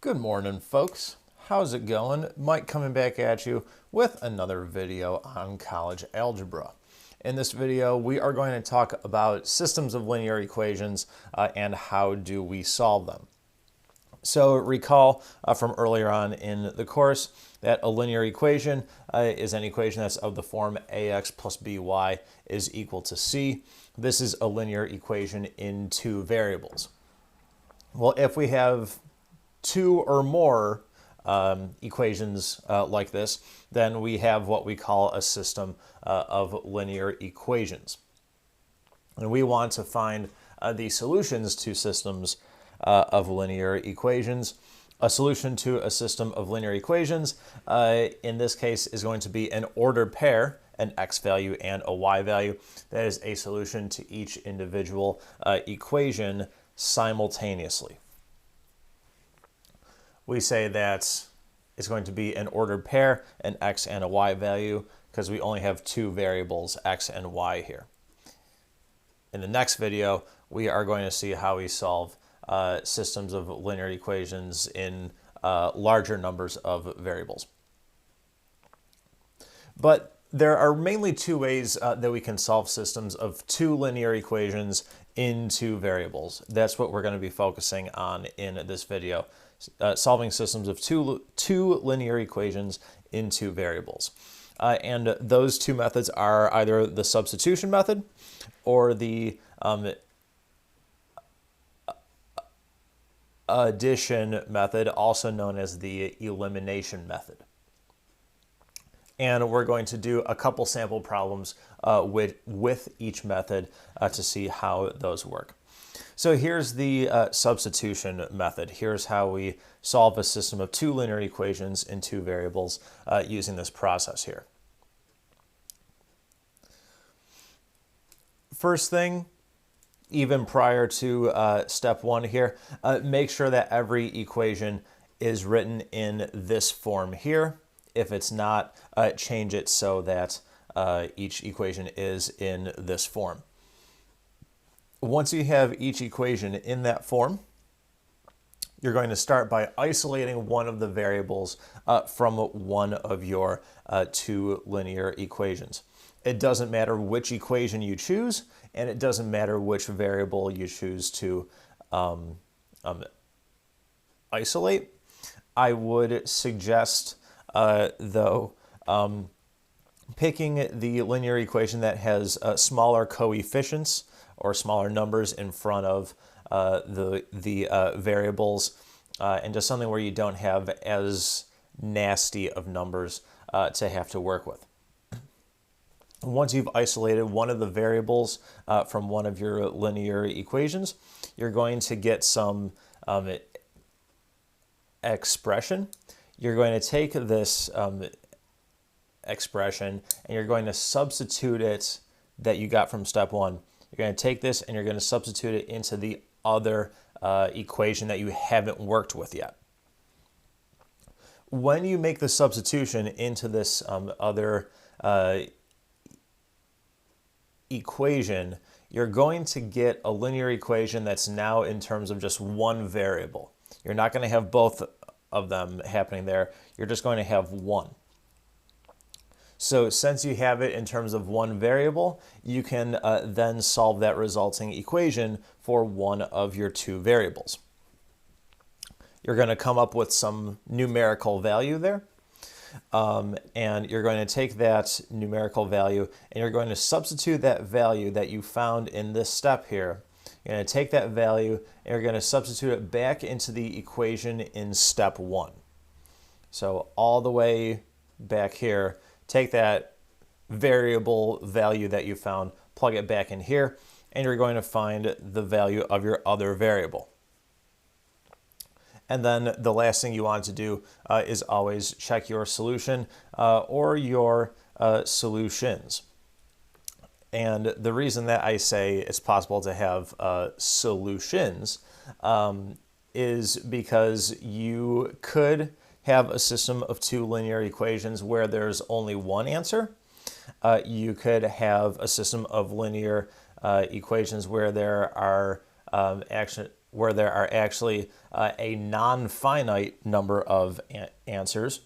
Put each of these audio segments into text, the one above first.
Good morning, folks. How's it going? Mike coming back at you with another video on college algebra. In this video, we are going to talk about systems of linear equations and how do we solve them. So recall from earlier on in the course that a linear equation is an equation that's of the form ax plus by is equal to c. This is a linear equation in two variables. Well, if we have two or more equations like this, then we have what we call a system of linear equations. And we want to find the solutions to systems of linear equations. A solution to a system of linear equations, in this case, is going to be an ordered pair, an x value and a y value. That is a solution to each individual equation simultaneously. We say that it's going to be an ordered pair, an x and a y value, because we only have two variables, x and y here. In the next video, we are going to see how we solve systems of linear equations in larger numbers of variables. But there are mainly two ways that we can solve systems of two linear equations in two variables. That's what we're going to be focusing on in this video. Solving systems of two linear equations in two variables. And those two methods are either the substitution method or the addition method, also known as the elimination method. And we're going to do a couple sample problems with each method to see how those work. So here's the substitution method. Here's how we solve a system of two linear equations in two variables using this process here. First thing, even prior to step one here, make sure that every equation is written in this form here. If it's not, change it so that each equation is in this form. Once you have each equation in that form, you're going to start by isolating one of the variables from one of your two linear equations. It doesn't matter which equation you choose, and it doesn't matter which variable you choose to isolate. I would suggest, though, picking the linear equation that has smaller coefficients or smaller numbers in front of the variables, and just something where you don't have as nasty of numbers to have to work with. Once you've isolated one of the variables from one of your linear equations, you're going to get some expression. You're going to take this expression and you're going to substitute it that you got from step one. You're going to take this and you're going to substitute it into the other equation that you haven't worked with yet. When you make the substitution into this other equation, you're going to get a linear equation that's now in terms of just one variable. You're not going to have both of them happening there. You're just going to have one. So since you have it in terms of one variable, you can then solve that resulting equation for one of your two variables. You're going to come up with some numerical value there. And you're going to take that numerical value and you're going to substitute that value that you found in this step here. You're going to take that value and you're going to substitute it back into the equation in step one. So all the way back here, take that variable value that you found, plug it back in here, and you're going to find the value of your other variable. And then the last thing you want to do is always check your solution or your solutions. And the reason that I say it's possible to have solutions is because you could have a system of two linear equations where there's only one answer. You could have a system of linear equations where there are where there are actually a non-finite number of answers.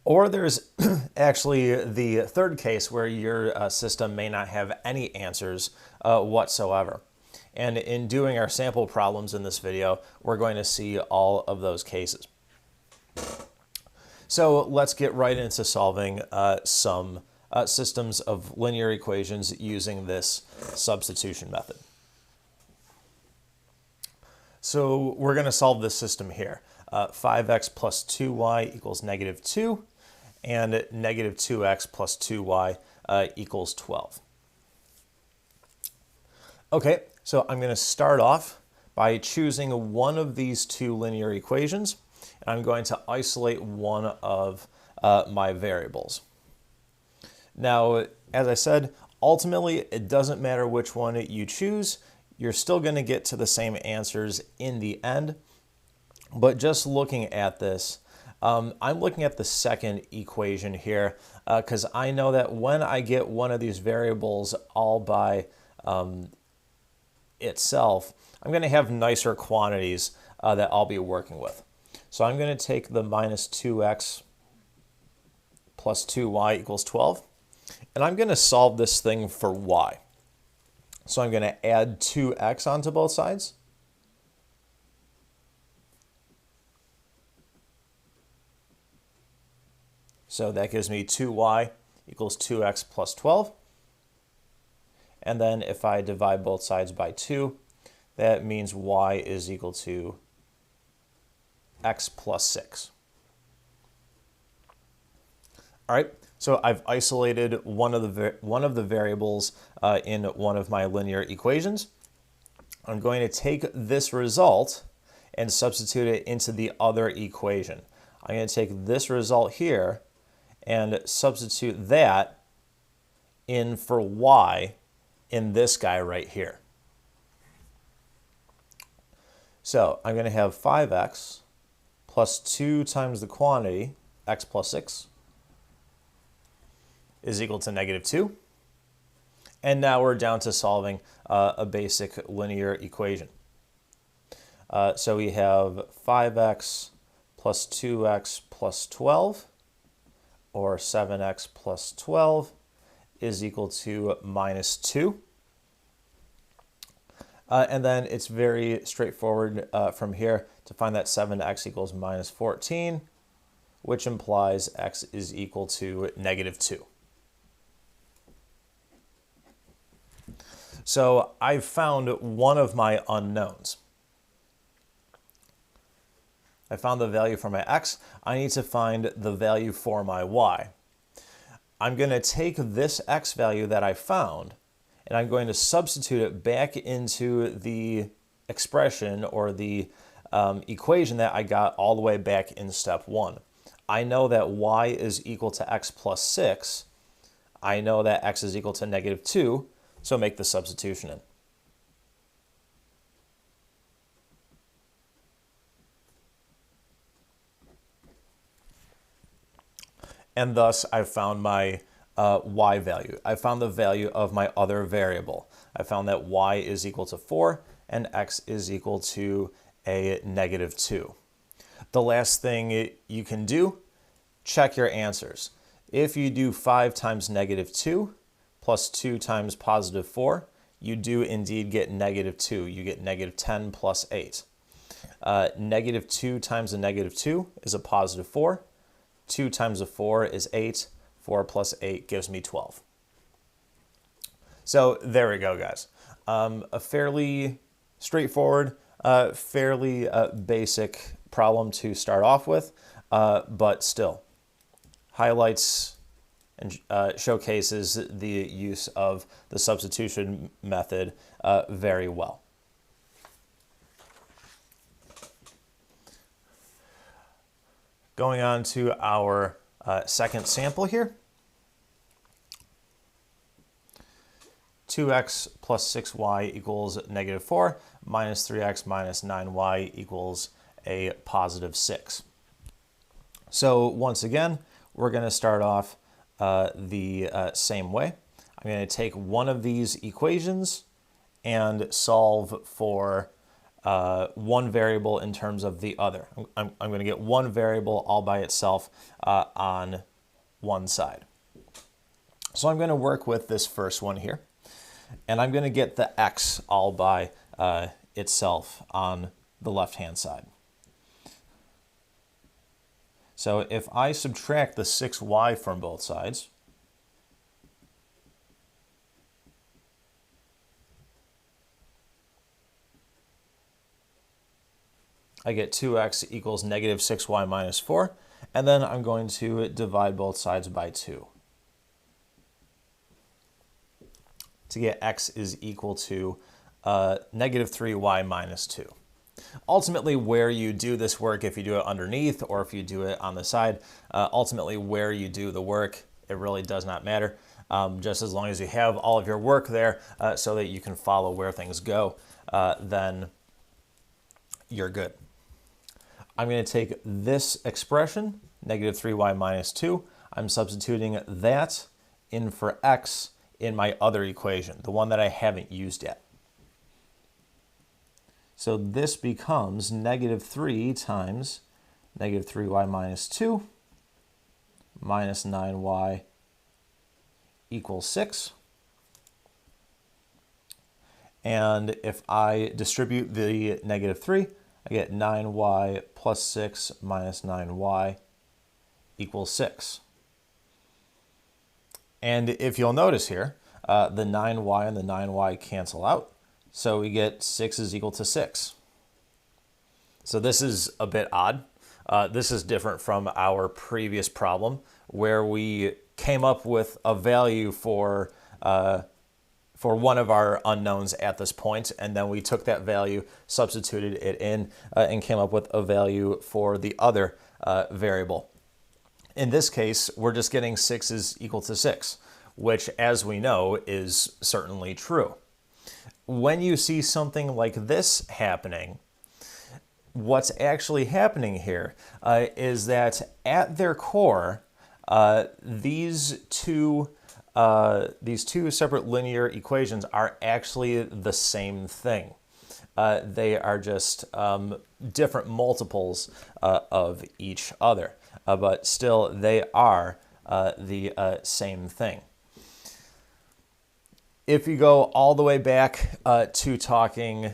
Or there's actually the third case where your system may not have any answers whatsoever. And in doing our sample problems in this video, we're going to see all of those cases. So let's get right into solving some systems of linear equations using this substitution method. So we're going to solve this system here. 5x plus 2y equals negative 2, and negative 2x plus 2y equals 12. Okay, so I'm going to start off by choosing one of these two linear equations, and I'm going to isolate one of my variables. Now, as I said, ultimately it doesn't matter which one you choose. You're still going to get to the same answers in the end. But just looking at this, I'm looking at the second equation here because I know that when I get one of these variables all by itself, I'm going to have nicer quantities that I'll be working with. So I'm going to take the minus 2x plus 2y equals 12, and I'm going to solve this thing for y. So I'm going to add 2x onto both sides. So that gives me 2y equals 2x plus 12. And then if I divide both sides by 2, that means y is equal to x plus 6. All right, so I've isolated one of the variables in one of my linear equations. I'm going to take this result and substitute it into the other equation. I'm going to take this result here and substitute that in for y in this guy right here. So I'm going to have 5x plus 2 times the quantity, x plus 6, is equal to negative 2. And now we're down to solving a basic linear equation. So we have 5x plus 2x plus 12, or 7x plus 12, is equal to minus 2. And then it's very straightforward from here to find that 7x equals minus 14, which implies x is equal to negative 2. So I've found one of my unknowns. I found the value for my x. I need to find the value for my y. I'm going to take this x value that I found, and I'm going to substitute it back into the expression or the equation that I got all the way back in step 1. I know that y is equal to x plus 6. I know that x is equal to negative 2, so make the substitution in. And thus, I've found my y value. I found the value of my other variable. I found that y is equal to 4 and x is equal to a negative 2. The last thing you can do, check your answers. If you do 5 times negative 2 plus 2 times positive 4, you do indeed get negative 2. You get negative 10 plus 8. Negative 2 times a negative 2 is a positive 4. 2 times a 4 is 8. 4 plus 8 gives me 12. So there we go, guys. A fairly straightforward, fairly basic problem to start off with, but still highlights and showcases the use of the substitution method very well. Going on to our second sample here. 2x plus 6y equals negative 4, minus 3x minus 9y equals a positive 6. So once again, we're going to start off the same way. I'm going to take one of these equations and solve for one variable in terms of the other. I'm going to get one variable all by itself on one side. So I'm going to work with this first one here, and I'm going to get the x all by itself on the left-hand side. So if I subtract the 6y from both sides, I get 2x equals negative 6y minus 4, and then I'm going to divide both sides by 2 to get x is equal to negative 3y minus 2. Ultimately, where you do this work, if you do it underneath or if you do it on the side, ultimately where you do the work, it really does not matter. Just as long as you have all of your work there so that you can follow where things go, then you're good. I'm going to take this expression, negative 3y minus 2. I'm substituting that in for x in my other equation, the one that I haven't used yet. So this becomes negative 3 times negative 3y minus 2 minus 9y equals 6. And if I distribute the negative 3, I get 9y plus 6 minus 9y equals 6. And if you'll notice here, the 9y and the 9y cancel out. So we get 6 is equal to 6. So this is a bit odd. This is different from our previous problem where we came up with a value for one of our unknowns at this point, and then we took that value, substituted it in, and came up with a value for the other variable. In this case, we're just getting 6 is equal to 6, which, as we know, is certainly true. When you see something like this happening, what's actually happening here is that at their core, these two separate linear equations are actually the same thing. They are just different multiples of each other, but still they are the same thing. If you go all the way back to talking,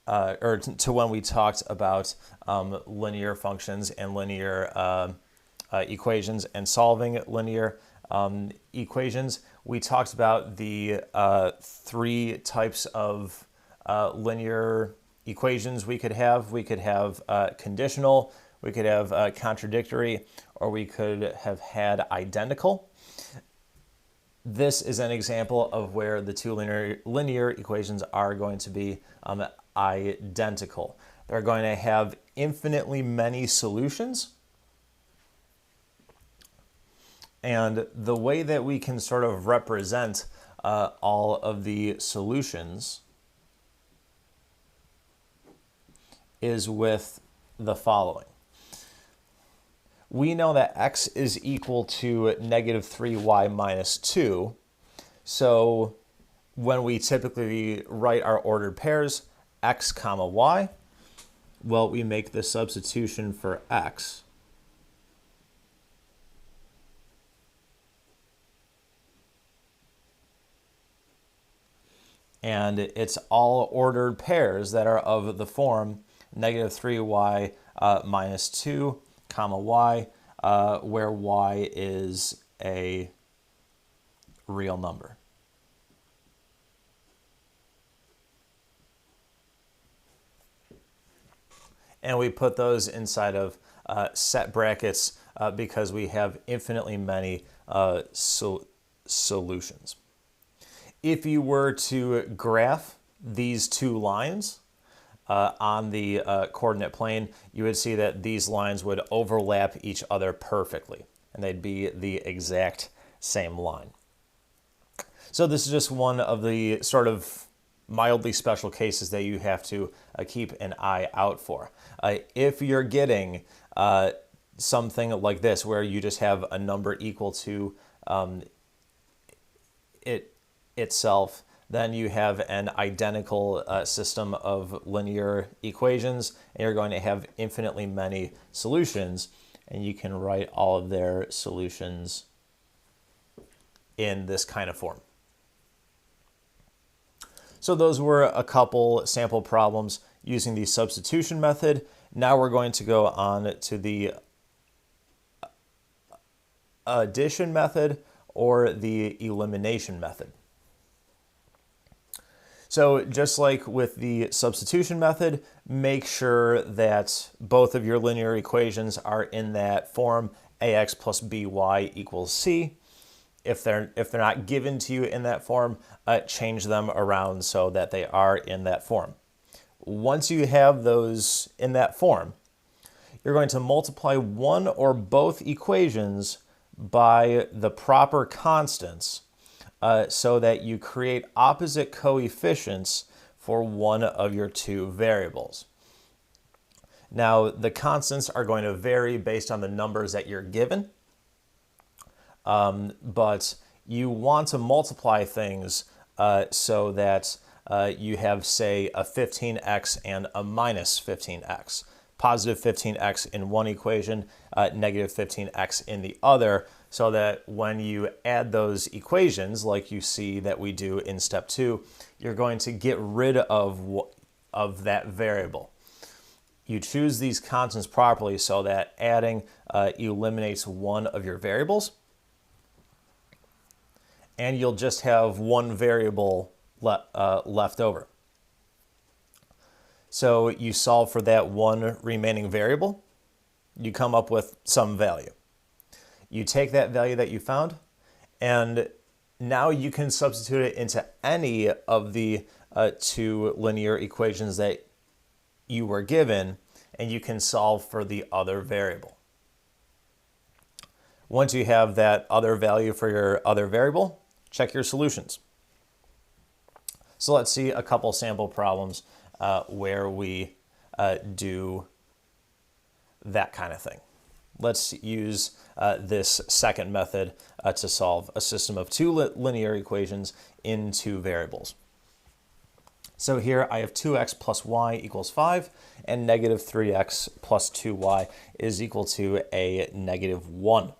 or to when we talked about linear functions and linear equations and solving linear equations, we talked about the 3 types of linear equations we could have. We could have conditional, we could have contradictory, or we could have had identical. This is an example of where the two linear equations are going to be identical. They're going to have infinitely many solutions. And the way that we can sort of represent all of the solutions is with the following. We know that x is equal to negative 3y minus 2. So when we typically write our ordered pairs, x comma y, well, we make the substitution for x. And it's all ordered pairs that are of the form negative 3y minus 2, comma y, where y is a real number. And we put those inside of set brackets because we have infinitely many solutions. If you were to graph these two lines on the coordinate plane, you would see that these lines would overlap each other perfectly, and they'd be the exact same line. So this is just one of the sort of mildly special cases that you have to keep an eye out for. If you're getting something like this, where you just have a number equal to it itself, then you have an identical system of linear equations, and you're going to have infinitely many solutions, and you can write all of their solutions in this kind of form. So those were a couple sample problems using the substitution method. Now we're going to go on to the addition method or the elimination method. So just like with the substitution method, make sure that both of your linear equations are in that form, ax plus by equals c. If they're not given to you in that form, change them around so that they are in that form. Once you have those in that form, you're going to multiply one or both equations by the proper constants so that you create opposite coefficients for one of your two variables. Now, the constants are going to vary based on the numbers that you're given, but you want to multiply things so that you have, say, a 15x and a minus 15x. Positive 15x in one equation, negative 15x in the other, so that when you add those equations, like you see that we do in step 2, you're going to get rid of that variable. You choose these constants properly so that adding eliminates one of your variables, and you'll just have one variable left over. So you solve for that one remaining variable, you come up with some value. You take that value that you found, and now you can substitute it into any of the two linear equations that you were given, and you can solve for the other variable. Once you have that other value for your other variable, check your solutions. So let's see a couple sample problems where we do that kind of thing. Let's use this second method to solve a system of two linear equations in two variables. So here I have 2x plus y equals 5, and negative 3x plus 2y is equal to a negative 1.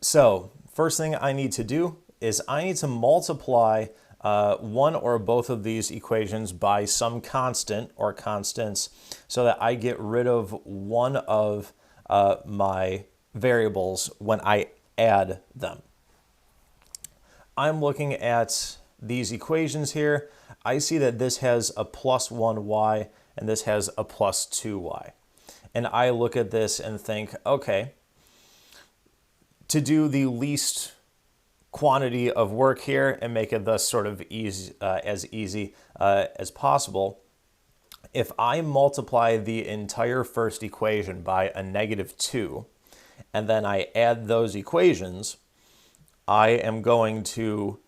So first thing I need to do is I need to multiply one or both of these equations by some constant or constants so that I get rid of one of my variables when I add them. I'm looking at these equations here. I see that this has a plus 1y and this has a plus 2y. And I look at this and think, okay, to do the least quantity of work here and make it thus sort of easy as possible, if I multiply the entire first equation by a negative 2 and then I add those equations, I am going to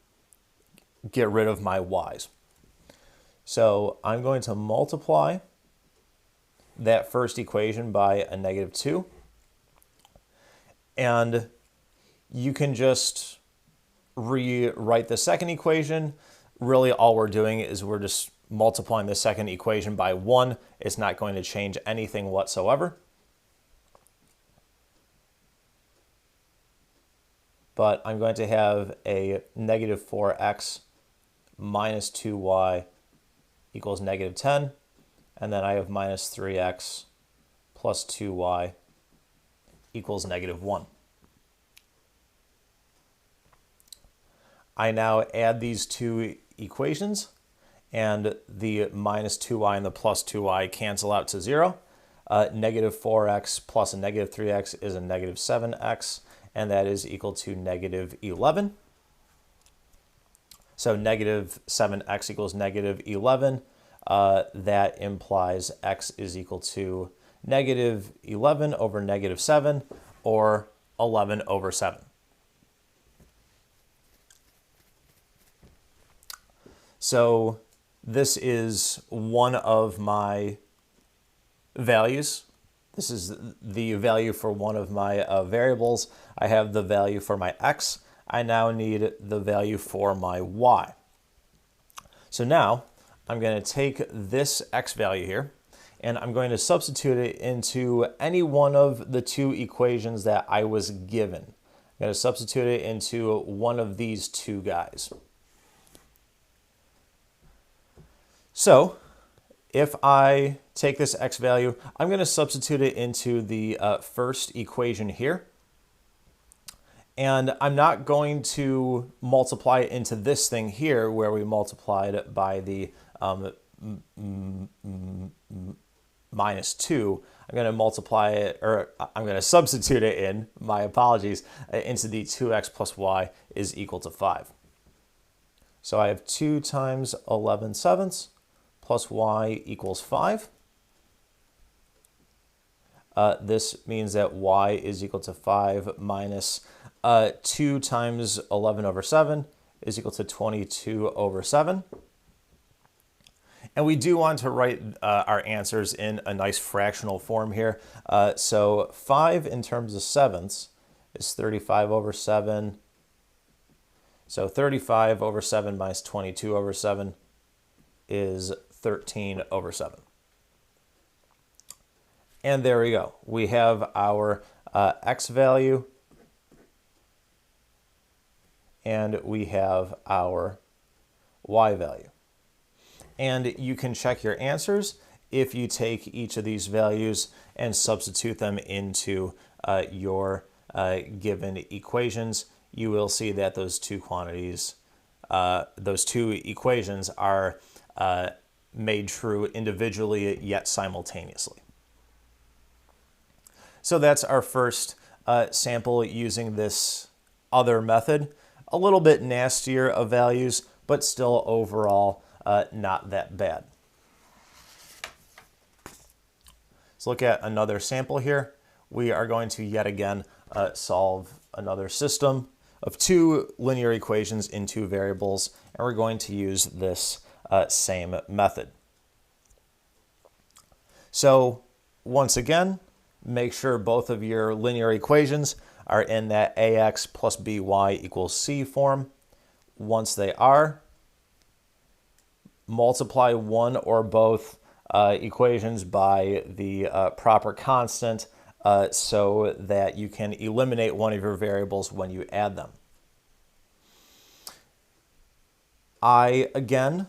get rid of my y's. So I'm going to multiply that first equation by a negative 2, and you can just rewrite the second equation. Really all we're doing is we're just multiplying the second equation by 1. It's not going to change anything whatsoever. But I'm going to have a negative 4x minus 2y equals negative 10. And then I have minus 3x plus 2y equals negative 1. I now add these two equations, and the minus 2y and the plus 2y cancel out to 0. Negative 4x plus a negative 3x is a negative 7x, and that is equal to negative 11. So negative 7x equals negative 11. That implies x is equal to negative 11 over negative 7, or 11 over 7. So this is one of my values. This is the value for one of my variables. I have the value for my x. I now need the value for my y. So now I'm going to take this x value here, and I'm going to substitute it into any one of the two equations that I was given. I'm going to substitute it into one of these two guys. So if I take this x value, I'm going to substitute it into the first equation here. And I'm not going to multiply it into this thing here where we multiplied it by the minus 2. I'm going to multiply it, or I'm going to substitute it in, my apologies, into the 2x plus y is equal to 5. So I have 2 times 11/7 plus y equals 5. This means that y is equal to 5 minus 2 times 11/7 is equal to 22/7. And we do want to write our answers in a nice fractional form here. So 5 in terms of sevenths is 35/7. So 35/7 minus 22/7 is 13/7. And there we go. We have our x value, and we have our y value. And you can check your answers if you take each of these values and substitute them into your given equations. You will see that those two quantities, those two equations are made true individually yet simultaneously. So that's our first sample using this other method. A little bit nastier of values, but still overall not that bad. Let's look at another sample here. We are going to yet again solve another system of two linear equations in two variables, and we're going to use this same method. So once again, make sure both of your linear equations are in that ax plus by equals c form. Once they are, multiply one or both equations by the proper constant so that you can eliminate one of your variables when you add them. I, again,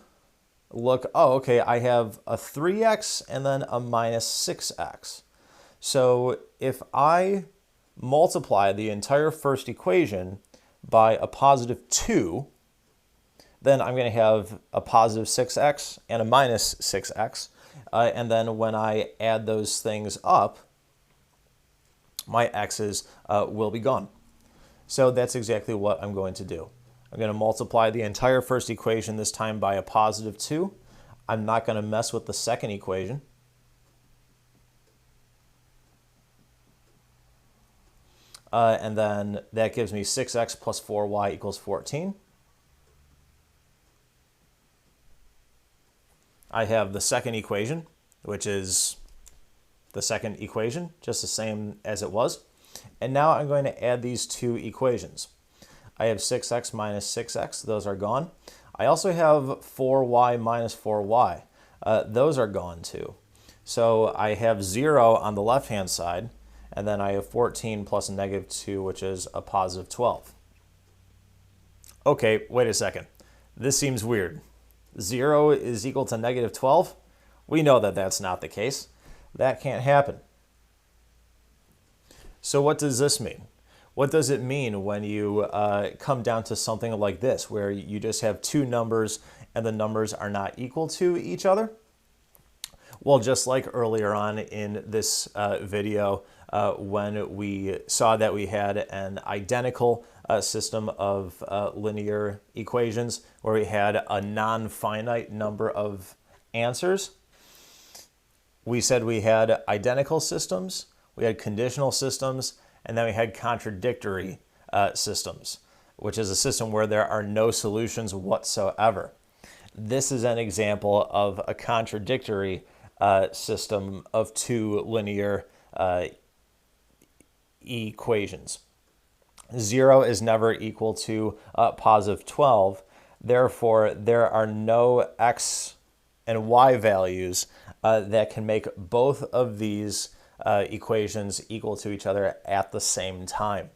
look, oh, okay, I have a 3x and then a minus 6x. So if I multiply the entire first equation by a positive 2, then I'm going to have a positive 6x and a minus 6x. And then when I add those things up, my x's will be gone. So that's exactly what I'm going to do. I'm going to multiply the entire first equation, this time by a positive 2. I'm not going to mess with the second equation. And then that gives me 6x plus 4y equals 14. I have the second equation, which is the second equation, just the same as it was. And now I'm going to add these two equations. I have 6x minus 6x. Those are gone. I also have 4y minus 4y. Those are gone too. So I have 0 on the left-hand side, and then I have 14 plus a negative 2, which is a positive 12. Okay, wait a second. This seems weird. 0 is equal to negative 12? We know that that's not the case. That can't happen. So what does this mean? What does it mean when you come down to something like this, where you just have two numbers and the numbers are not equal to each other? Well, just like earlier on in this video, when we saw that we had an identical system of linear equations where we had a non-finite number of answers, we said we had identical systems, we had conditional systems, and then we had contradictory systems, which is a system where there are no solutions whatsoever. This is an example of a contradictory system of two linear equations. 0 is never equal to positive 12. Therefore, there are no x and y values that can make both of these equations equal to each other at the same time.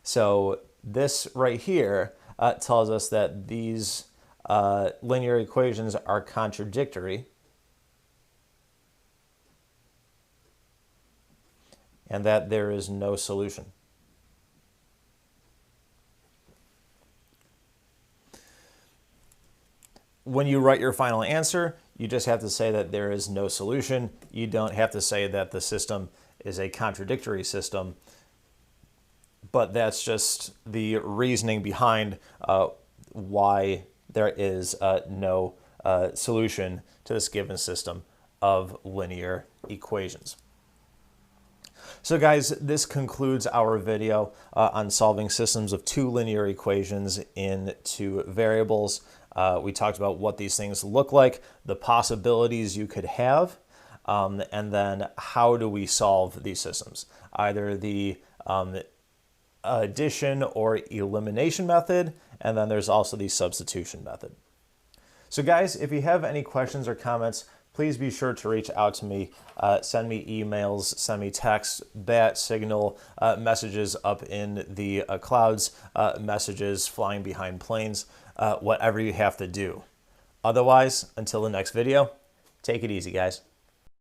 So this right here tells us that these linear equations are contradictory, and that there is no solution. When you write your final answer, you just have to say that there is no solution. You don't have to say that the system is a contradictory system, but that's just the reasoning behind why there is no solution to this given system of linear equations. So guys, this concludes our video on solving systems of two linear equations in two variables. We talked about what these things look like, the possibilities you could have, and then how do we solve these systems? Either the addition or elimination method, and then there's also the substitution method. So guys, if you have any questions or comments, please be sure to reach out to me. Send me emails, send me texts, bat signal, messages up in the clouds, messages flying behind planes, whatever you have to do. Otherwise, until the next video, take it easy, guys.